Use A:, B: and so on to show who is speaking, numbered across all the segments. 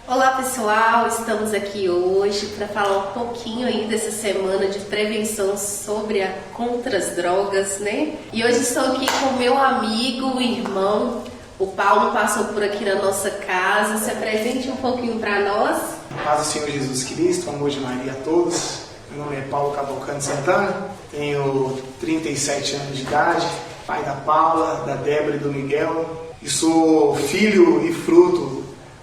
A: Olá pessoal, estamos aqui hoje para falar um pouquinho aí dessa semana de prevenção contra as drogas, né? E hoje estou aqui com meu amigo, irmão, o Paulo passou por aqui na nossa casa. Se apresente um pouquinho para nós.
B: Paz do Senhor Jesus Cristo, amor de Maria a todos. Meu nome é Paulo Cavalcante Santana, tenho 37 anos de idade, pai da Paula, da Débora e do Miguel, e sou filho e fruto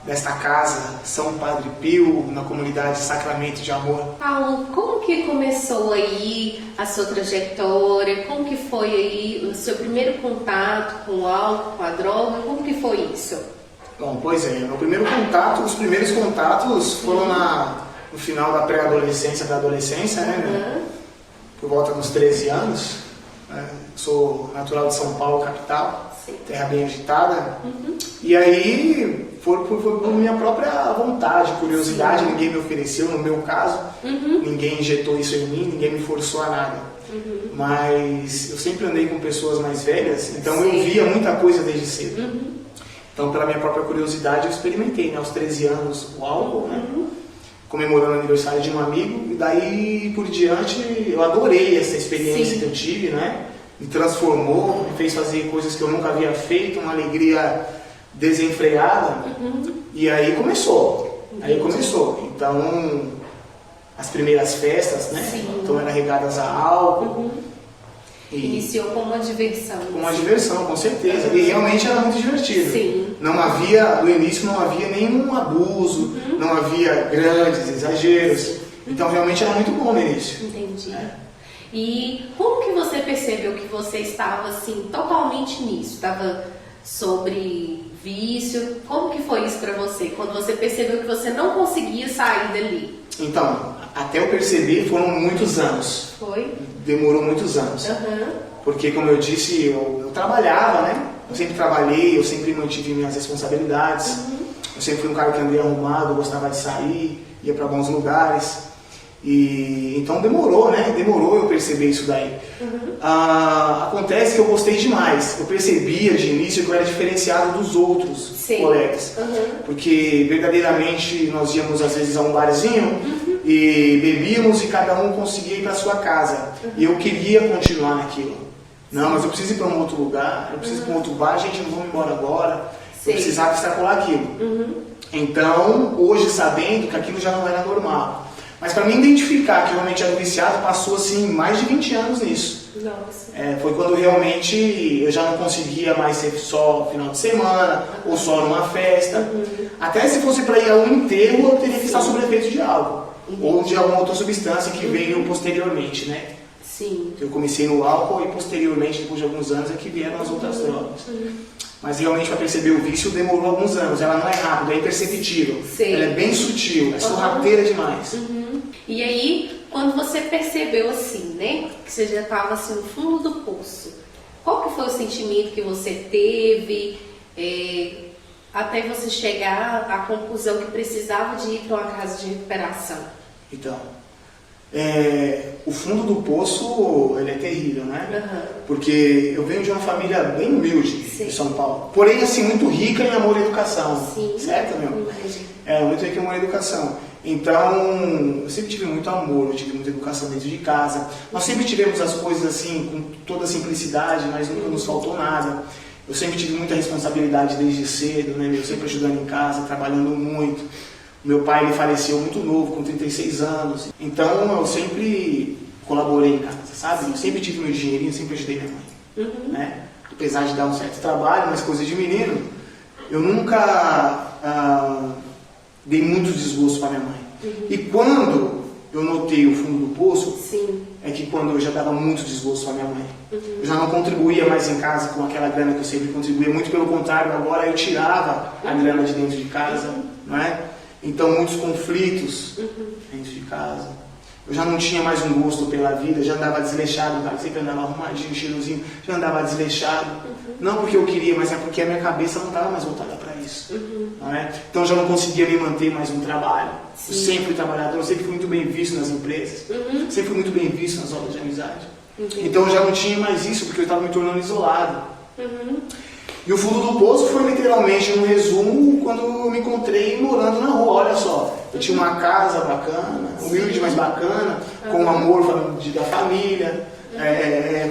B: desta casa, São Padre Pio, na comunidade Sacramento de Amor.
A: Paulo, como que começou aí a sua trajetória? Como que foi aí o seu primeiro contato com o álcool, com a droga? Como que foi isso?
B: Bom, pois é, meu primeiro contato, os primeiros contatos foram no final da pré-adolescência, da adolescência, né? Por volta dos 13 anos. Sou natural de São Paulo, capital, terra bem agitada. E aí foi por minha própria vontade, curiosidade, ninguém me ofereceu, no meu caso, ninguém injetou isso em mim, ninguém me forçou a nada. Mas eu sempre andei com pessoas mais velhas, então eu via muita coisa desde cedo. Então, pela minha própria curiosidade, eu experimentei, né, aos 13 anos o álcool, né, comemorando o aniversário de um amigo, e daí por diante eu adorei essa experiência que eu tive, né? Me transformou, me fez fazer coisas que eu nunca havia feito, uma alegria desenfreada, e aí começou. Então, as primeiras festas, né? Então eram regadas a álcool.
A: Iniciou com uma diversão.
B: Com uma diversão, com certeza. E realmente era muito divertido. Não havia, no início não havia nenhum abuso, não havia grandes exageros. Então realmente era muito bom no início.
A: Entendi. E como que você percebeu que você estava assim totalmente nisso? Estava sobre vício? Como que foi isso para você? Quando você percebeu que você não conseguia sair dali?
B: Então, até eu perceber foram muitos anos.
A: Foi?
B: Demorou muitos anos. Porque, como eu disse, eu trabalhava, né? Eu sempre trabalhei, eu sempre mantive minhas responsabilidades. Eu sempre fui um cara que andei arrumado, gostava de sair, ia para bons lugares. E então demorou, né? Demorou eu perceber isso daí. Acontece que eu gostei demais. Eu percebia de início que eu era diferenciado dos outros colegas. Porque verdadeiramente nós íamos às vezes a um barzinho e bebíamos e cada um conseguia ir para sua casa. E eu queria continuar naquilo. Não, mas eu preciso ir para um outro lugar, eu preciso ir para um outro bar, gente, não vamos embora agora. Eu precisava extrapolar aquilo. Então, hoje sabendo que aquilo já não era normal. Mas para mim identificar que realmente era viciado, passou assim mais de 20 anos nisso. Foi quando realmente eu já não conseguia mais ser só final de semana, ou só numa festa. Até se fosse para ir a um enterro, eu teria que estar sob efeito de álcool. Ou de alguma outra substância que veio posteriormente, né? Eu comecei no álcool e posteriormente, depois de alguns anos, é que vieram as outras drogas. Mas realmente para perceber o vício demorou alguns anos. Ela não é rápida, é imperceptível. Ela é bem sutil, é sorrateira demais.
A: E aí, quando você percebeu assim, né, que você já estava assim no fundo do poço, qual que foi o sentimento que você teve até você chegar à conclusão que precisava de ir para uma casa de recuperação?
B: Então, o fundo do poço, ele é terrível, né? Porque eu venho de uma família bem humilde de São Paulo, porém assim, muito rica em amor e educação, certo, meu? Muito rica em amor e educação. Então, eu sempre tive muito amor, eu tive muita educação dentro de casa. Nós sempre tivemos as coisas assim, com toda a simplicidade, mas nunca nos faltou nada. Eu sempre tive muita responsabilidade desde cedo, né? Eu sempre ajudando em casa, trabalhando muito. Meu pai, ele faleceu muito novo, com 36 anos. Então, eu sempre colaborei em casa, sabe? Eu sempre tive meu dinheirinho, sempre ajudei minha mãe. Né? Apesar de dar um certo trabalho, mas coisa de menino, eu nunca dei muito desgosto para minha mãe. E quando eu notei o fundo do poço, é que quando eu já dava muito desgosto para minha mãe. Eu já não contribuía mais em casa com aquela grana que eu sempre contribuía. Muito pelo contrário, agora eu tirava a grana de dentro de casa, não é? Então, muitos conflitos dentro de casa. Eu já não tinha mais um gosto pela vida, já andava desleixado, cara, sempre andava arrumadinho, cheirosinho, já andava desleixado. Não porque eu queria, mas é porque a minha cabeça não estava mais voltada para isso. Não é? Então, eu já não conseguia me manter mais no trabalho. Eu sempre fui trabalhador, eu sempre fui muito bem visto nas empresas, sempre fui muito bem visto nas obras de amizade. Então, eu já não tinha mais isso, porque eu estava me tornando isolado. E o fundo do poço foi literalmente um resumo quando eu me encontrei morando na rua. tinha uma casa bacana, humilde, mas bacana, com o amor da família,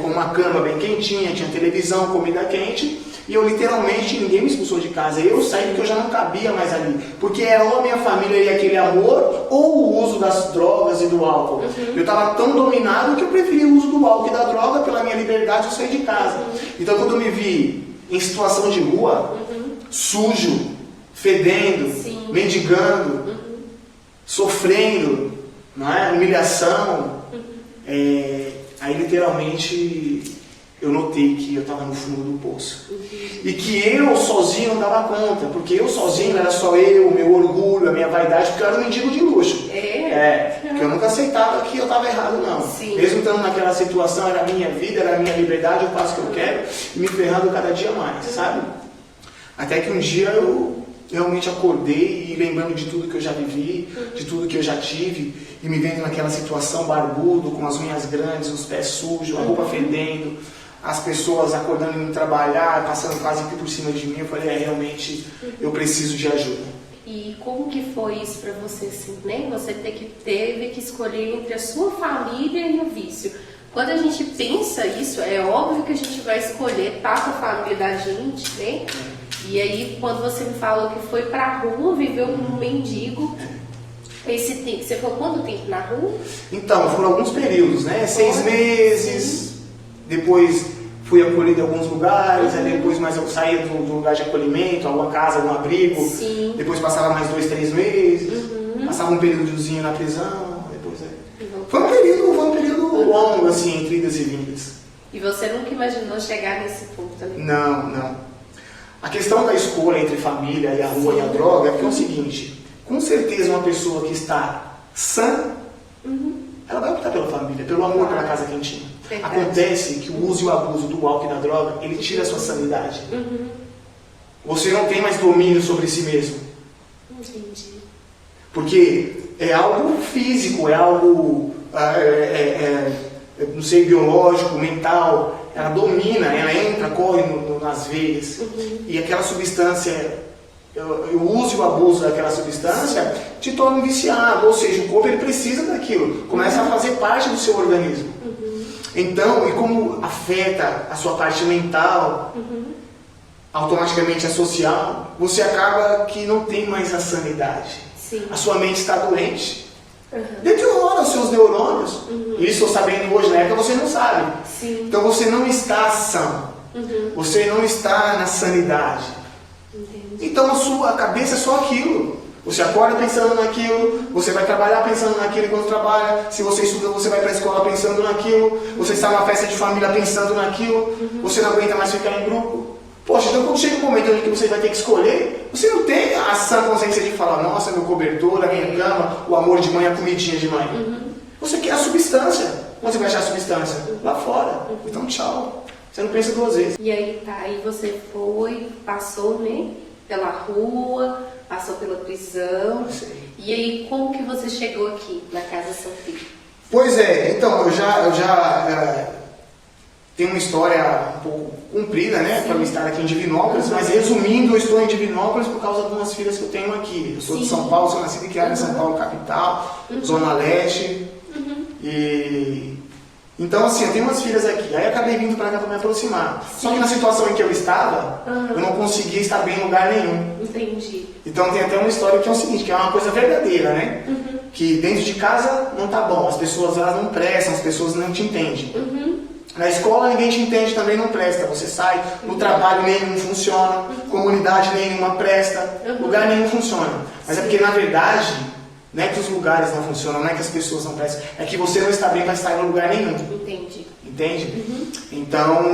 B: com uma cama bem quentinha, tinha televisão, comida quente. E eu literalmente, ninguém me expulsou de casa. Eu saí porque eu já não cabia mais ali. Porque era ou a minha família e aquele amor, ou o uso das drogas e do álcool. Eu estava tão dominado que eu preferi o uso do álcool e da droga. Pela minha liberdade, eu saí de casa. Então quando eu me vi em situação de rua, sujo, fedendo, mendigando, sofrendo, não é? Humilhação, aí literalmente eu notei que eu estava no fundo do poço. E que eu sozinho não dava conta, porque eu sozinho era só eu, o meu orgulho, a minha vaidade, porque eu era um mendigo de luxo. Porque eu nunca aceitava que eu estava errado, não. Mesmo estando naquela situação, era a minha vida, era a minha liberdade, eu faço o que eu quero, e me ferrando cada dia mais, sabe? Até que um dia eu realmente acordei e lembrando de tudo que eu já vivi, de tudo que eu já tive, e me vendo naquela situação barbudo, com as unhas grandes, os pés sujos, a roupa fedendo, as pessoas acordando e indo trabalhar, passando quase que por cima de mim. Eu falei, realmente eu preciso de ajuda.
A: E como que foi isso para você, assim, né? Você teve que escolher entre a sua família e o vício. Quando a gente pensa isso, é óbvio que a gente vai escolher estar com a família da gente, né? E aí, quando você me falou que foi pra rua, viveu como um mendigo, esse tempo, você ficou quanto tempo na rua?
B: Então, foram alguns períodos, né? 6 meses, depois fui acolhido em alguns lugares, aí depois mais eu saía do lugar de acolhimento, alguma casa, algum abrigo, depois passava mais 2, 3 meses, passava um períodozinho na prisão, depois Foi um período longo, assim, entre idas e vindas.
A: E você nunca imaginou chegar nesse ponto também?
B: Não. A questão da escolha entre família e a rua e a droga é porque é o seguinte, com certeza uma pessoa que está sã, ela vai optar pela família, pelo amor pela casa quentinha. Acontece que o uso e o abuso do álcool e da droga, ele tira a sua sanidade. Você não tem mais domínio sobre si mesmo.
A: Entendi.
B: Porque é algo físico, é algo, não sei, biológico, mental. Ela domina, ela entra, corre nas veias. E aquela substância, o uso e o abuso daquela substância te torna um viciado. Ou seja, o corpo ele precisa daquilo, começa a fazer parte do seu organismo. Então, e como afeta a sua parte mental, automaticamente a social, você acaba que não tem mais a sanidade. A sua mente está doente. Deteriora os seus neurônios. Isso eu sabendo hoje, na época você não sabe. Então você não está são. Você não está na sanidade. Então a sua cabeça é só aquilo. Você acorda pensando naquilo, você vai trabalhar pensando naquilo enquanto trabalha. Se você estuda, você vai para a escola pensando naquilo. Você está numa festa de família pensando naquilo. Você não aguenta mais ficar em grupo. Poxa, então quando chega um momento em que você vai ter que escolher, você não tem a sã consciência de falar, nossa, meu cobertor, a minha cama, o amor de mãe, a comidinha de mãe. Você quer a substância. Onde você vai achar a substância? Lá fora. Então tchau. Você não pensa 2 vezes.
A: E aí tá, aí você foi, passou, né, pela rua, passou pela prisão. E aí como que você chegou aqui na Casa São Pedro?
B: Pois é, então eu já tenho uma história um pouco comprida, né, para eu estar aqui em Divinópolis, mas resumindo, eu estou em Divinópolis por causa de algumas filhas que eu tenho aqui. Eu sou de São Paulo, sou nascido e criado em São Paulo, capital, Zona Leste. Então, assim, eu tenho umas filhas aqui. Aí eu acabei vindo para cá para me aproximar. Só que na situação em que eu estava, eu não conseguia estar bem em lugar nenhum.
A: Entendi.
B: Então tem até uma história que é o seguinte, que é uma coisa verdadeira, né? Que dentro de casa não tá bom, as pessoas elas não prestam, as pessoas não te entendem. Na escola ninguém te entende, também não presta. Você sai, no trabalho nenhum funciona, comunidade nenhuma presta, lugar nenhum funciona. Mas é porque na verdade, não é que os lugares não funcionam, não é que as pessoas não prestam, é que você não está bem para estar em lugar nenhum.
A: Entendi.
B: Entende? Então,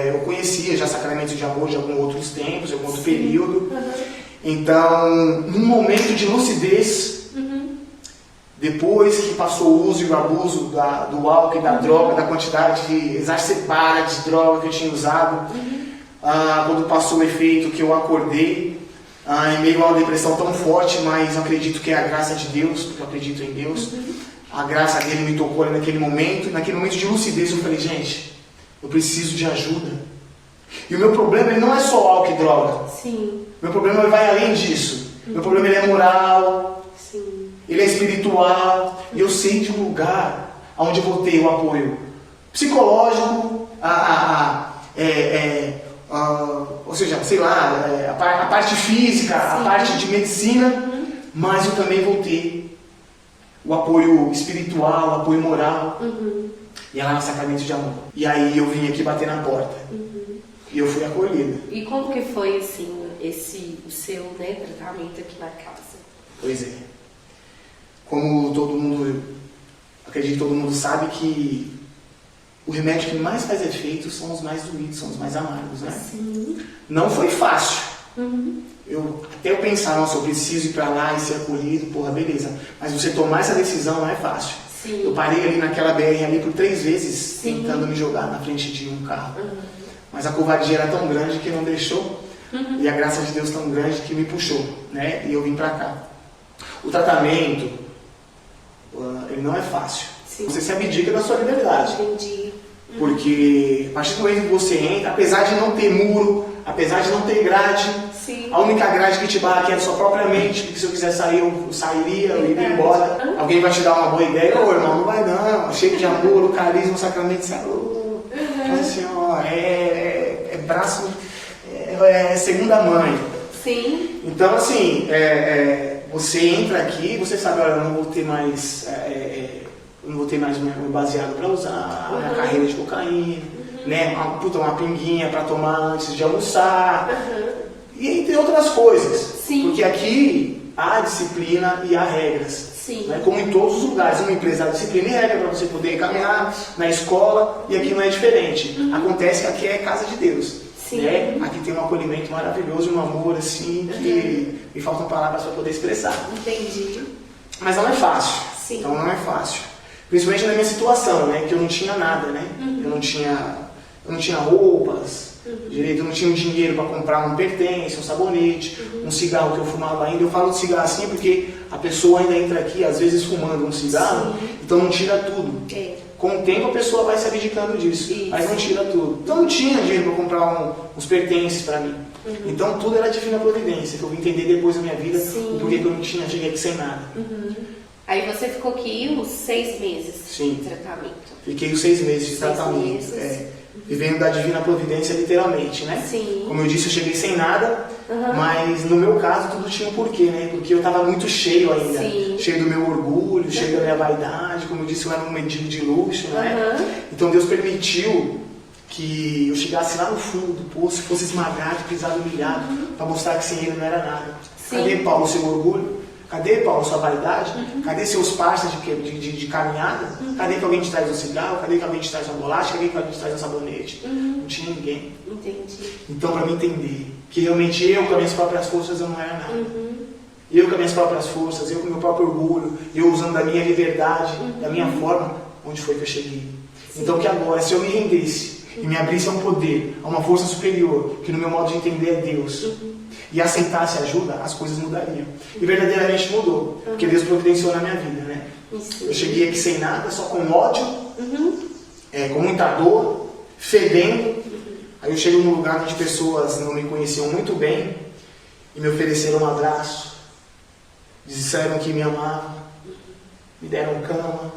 B: eu conhecia já Sacramento de Amor de alguns outros tempos, de algum outro período. Então, num momento de lucidez, depois que passou o uso e o abuso do álcool e da droga, da quantidade exacerbada de droga que eu tinha usado, quando passou o efeito que eu acordei, em meio a uma depressão tão forte, mas eu acredito que é a graça de Deus, porque eu acredito em Deus, a graça dele me tocou ali naquele momento de lucidez eu falei, gente, eu preciso de ajuda. E o meu problema ele não é só álcool e droga.
A: Sim.
B: Meu problema vai além disso. Meu problema ele é moral,
A: Sim.
B: ele é espiritual. E eu sei de um lugar onde eu vou ter o apoio psicológico, ou seja, sei lá, a parte física, sim, a parte de medicina, mas eu também vou ter o apoio espiritual, o apoio moral, e é lá no sacramento de amor. E aí eu vim aqui bater na porta, e eu fui acolhida.
A: E como que foi, assim, o seu, né, tratamento aqui na casa?
B: Pois é. Como todo mundo, acredito que todo mundo sabe que o remédio que mais faz efeito são os mais doídos, são os mais amargos, né?
A: Sim.
B: Não foi fácil. Até eu pensar, nossa, eu preciso ir pra lá e ser acolhido, porra, beleza. Mas você tomar essa decisão não é fácil.
A: Sim.
B: Eu parei ali naquela BR ali por 3 vezes, tentando me jogar na frente de um carro. Mas a covardia era tão grande que não deixou. E a graça de Deus tão grande que me puxou, né? E eu vim pra cá. O tratamento, ele não é fácil. Sim. Você se abdica da sua liberdade.
A: Entendi.
B: Porque a partir do momento que você entra, apesar de não ter muro, apesar de não ter grade, sim, a única grade que te barra aqui é a sua própria mente, porque se eu quiser sair, eu sairia, eu iria embora. Alguém vai te dar uma boa ideia, ô irmão, não vai não, cheio de amor, o carisma, o sacramento, salud. Mas assim, ó, braço, segunda mãe. Sim. Então assim, você entra aqui, você sabe, olha, eu não vou ter mais... eu não vou ter mais meu baseado para usar, a carreira de cocaína, né? Uma pinguinha para tomar antes de almoçar, e entre outras coisas. Sim. Porque aqui há disciplina e há regras. Sim. Né? Como em todos os lugares, uma empresa há disciplina e regra para você poder caminhar na escola, e aqui não é diferente. Acontece que aqui é casa de Deus. Sim. Né? Aqui tem um acolhimento maravilhoso, um amor assim, que me faltam palavras para poder expressar. Entendi. Mas não é fácil. Sim. Então não é fácil. Principalmente na minha situação, né? Que eu não tinha nada, né? Eu não tinha roupas direito, eu não tinha um dinheiro para comprar um pertence, um sabonete, um cigarro que eu fumava ainda. Eu falo de cigarro assim porque a pessoa ainda entra aqui, às vezes fumando um cigarro, então não tira tudo. Com o tempo a pessoa vai se abdicando disso, mas não tira tudo. Então não tinha dinheiro para comprar uns pertences para mim. Então tudo era divina providência, que eu vim entender depois da minha vida o porquê que eu não tinha, cheguei aqui sem nada.
A: Aí você ficou aqui uns 6 meses de tratamento. Fiquei
B: os 6 meses de tratamento. Vivendo da divina providência literalmente, né? Sim. Como eu disse, eu cheguei sem nada, mas no meu caso tudo tinha um porquê, né? Porque eu estava muito cheio ainda. Sim. Cheio do meu orgulho, cheio da minha vaidade. Como eu disse, eu era um mendigo de luxo, né? Então Deus permitiu que eu chegasse lá no fundo do poço, fosse esmagado, pisado, humilhado, para mostrar que sem ele não era nada. Sim. Cadê, Paulo, seu orgulho? Cadê, Paulo, sua vaidade? Cadê seus parceiros de caminhada? Cadê que alguém te traz um cigarro? Cadê que alguém te traz uma bolacha? Cadê que alguém te traz um sabonete? Não tinha ninguém. Entendi. Então, para me entender que realmente eu, com as minhas próprias forças, eu não era nada. Eu, com as minhas próprias forças, eu com o meu próprio orgulho, eu usando da minha liberdade, da minha forma, onde foi que eu cheguei? Sim. Então, que agora, se eu me rendesse e me abrisse a um poder, a uma força superior, que no meu modo de entender é Deus, e aceitasse ajuda, as coisas mudariam. E verdadeiramente mudou, porque Deus providenciou na minha vida, né? Eu cheguei aqui sem nada, só com ódio, com muita dor, fedendo. Aí eu chego num lugar onde pessoas não me conheciam muito bem e me ofereceram um abraço, disseram que me amavam, me deram cama,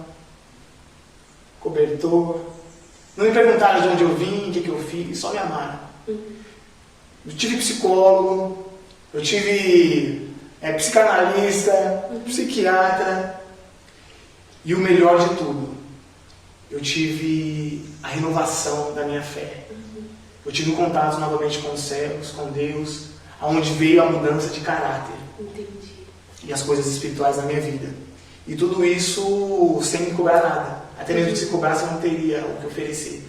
B: cobertor. Não me perguntaram de onde eu vim, o que eu fiz, só me amaram. Eu tive psicólogo, eu tive psicanalista, psiquiatra, e o melhor de tudo, eu tive a renovação da minha fé. Eu tive um contato novamente com os céus, com Deus, aonde veio a mudança de caráter. Entendi. E as coisas espirituais na minha vida. E tudo isso sem me cobrar nada. Até mesmo se cobrasse eu não teria o que oferecer.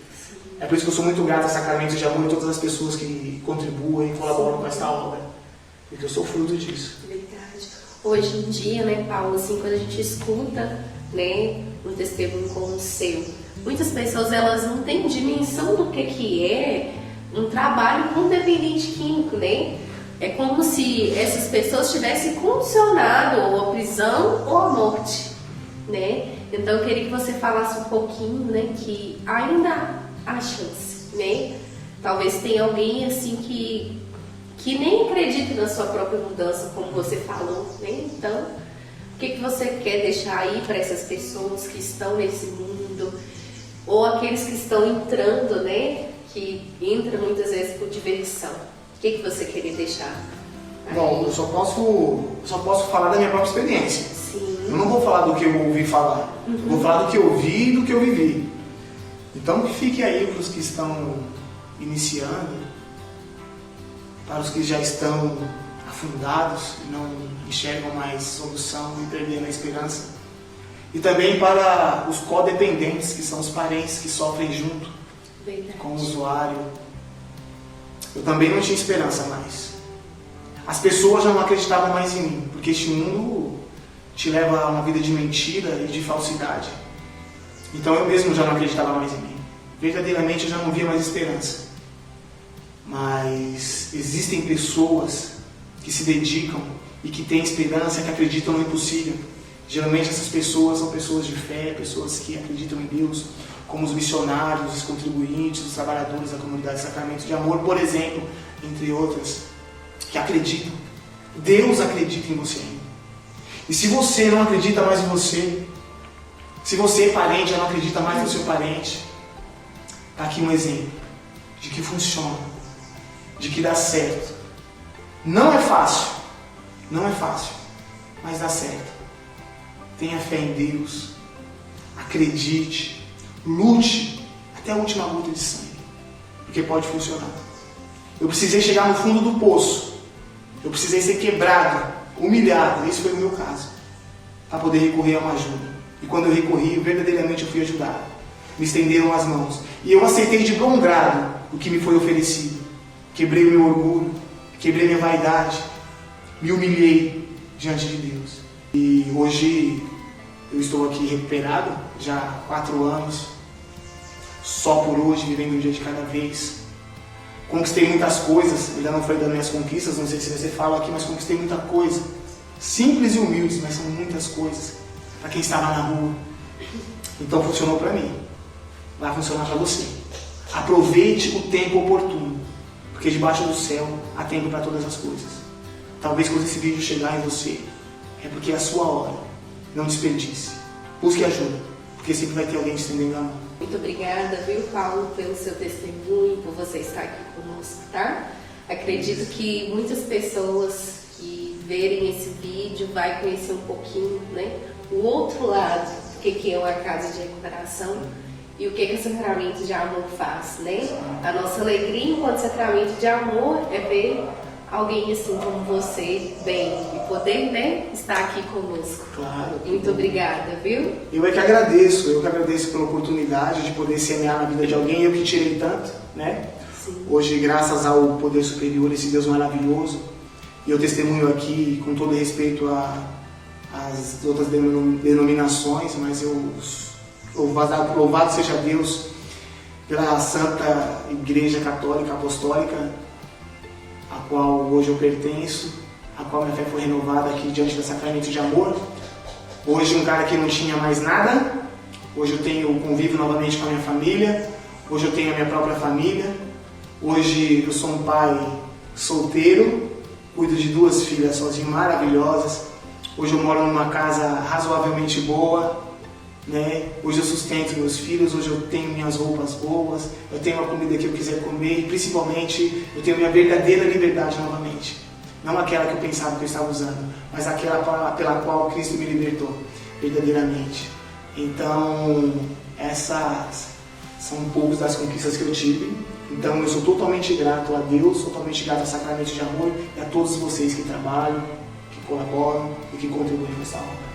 B: É por isso que eu sou muito grato a Sacramentos de Amor e todas as pessoas que contribuem e colaboram com esta obra. Porque eu sou fruto disso. Verdade.
A: Hoje em dia, né, Paulo, assim, quando a gente escuta, né, um testemunho como o seu, muitas pessoas elas não têm dimensão do que é um trabalho com dependente químico, né? É como se essas pessoas tivessem condicionado ou a prisão ou a morte, né? Então eu queria que você falasse um pouquinho, né, que ainda há chance, né? Talvez tenha alguém assim que que nem acredita na sua própria mudança, como você falou, né? Então, o que você quer deixar aí para essas pessoas que estão nesse mundo, ou aqueles que estão entrando, né? Que entram muitas vezes por diversão. O que você queria deixar aí?
B: Bom, eu só posso falar da minha própria experiência.
A: Sim.
B: Eu não vou falar do que eu ouvi falar. Vou falar do que eu vi e do que eu vivi. Então que fique aí para os que estão iniciando, para os que já estão afundados e não enxergam mais solução e perdendo a esperança. E também para os codependentes, que são os parentes que sofrem junto com o usuário. Eu também não tinha esperança mais. As pessoas já não acreditavam mais em mim, porque este mundo te leva a uma vida de mentira e de falsidade. Então eu mesmo já não acreditava mais em mim. Verdadeiramente eu já não via mais esperança. Mas existem pessoas que se dedicam e que têm esperança, que acreditam no impossível. Geralmente essas pessoas são pessoas de fé, pessoas que acreditam em Deus, como os missionários, os contribuintes, os trabalhadores da comunidade Sacramento de Amor, por exemplo, entre outras, que acreditam. Deus acredita em você ainda. E se você não acredita mais em você, se você é parente, já não acredita mais no seu parente, está aqui um exemplo de que funciona, de que dá certo. Não é fácil, mas dá certo. Tenha fé em Deus, acredite, lute até a última gota de sangue, porque pode funcionar. Eu precisei chegar no fundo do poço, eu precisei ser quebrado, humilhado, esse foi o meu caso, para poder recorrer a uma ajuda. E quando eu recorri, verdadeiramente eu fui ajudado. Me estenderam as mãos e eu aceitei de bom grado o que me foi oferecido. Quebrei o meu orgulho, quebrei minha vaidade, me humilhei diante de Deus. E hoje eu estou aqui recuperado, já há 4 anos, só por hoje, vivendo um dia de cada vez. Conquistei muitas coisas, ainda não falei das minhas conquistas, não sei se você fala aqui, mas conquistei muita coisa. Simples e humildes, mas são muitas coisas para quem estava na rua. Então funcionou para mim, vai funcionar para você. Aproveite o tempo oportuno, porque debaixo do céu há tempo para todas as coisas. Talvez quando esse vídeo chegar em você, é porque é a sua hora. Não desperdice. Busque ajuda, porque sempre vai ter alguém te estendendo a mão.
A: Muito obrigada, viu, Paulo, pelo seu testemunho, por você estar aqui conosco, tá? Acredito que muitas pessoas que verem esse vídeo vai conhecer um pouquinho, né, o outro lado do que é uma casa de recuperação e o que o Sacramento de Amor faz, né? A nossa alegria enquanto Sacramento de Amor é ver alguém assim como você bem e poder, né, estar aqui conosco.
B: Claro.
A: Muito obrigada, viu?
B: Eu que agradeço pela oportunidade de poder semear na vida de alguém, eu que tirei tanto, né?
A: Sim.
B: Hoje, graças ao poder superior, esse Deus maravilhoso, e eu testemunho aqui com todo respeito às outras denominações, mas louvado seja Deus pela Santa Igreja Católica Apostólica, a qual hoje eu pertenço, a qual minha fé foi renovada aqui diante do Sacramento de Amor. Hoje um cara que não tinha mais nada, hoje eu tenho convívio novamente com a minha família, hoje eu tenho a minha própria família, hoje eu sou um pai solteiro, cuido de 2 filhas sozinho, maravilhosas, hoje eu moro numa casa razoavelmente boa, né? Hoje eu sustento meus filhos, hoje eu tenho minhas roupas boas, eu tenho a comida que eu quiser comer e principalmente eu tenho minha verdadeira liberdade novamente. Não aquela que eu pensava que eu estava usando, mas aquela pela qual Cristo me libertou verdadeiramente. Então, essas são um pouco das conquistas que eu tive. Então, eu sou totalmente grato a Deus, totalmente grato ao Sacramento de Amor e a todos vocês que trabalham, que colaboram e que contribuem com essa obra.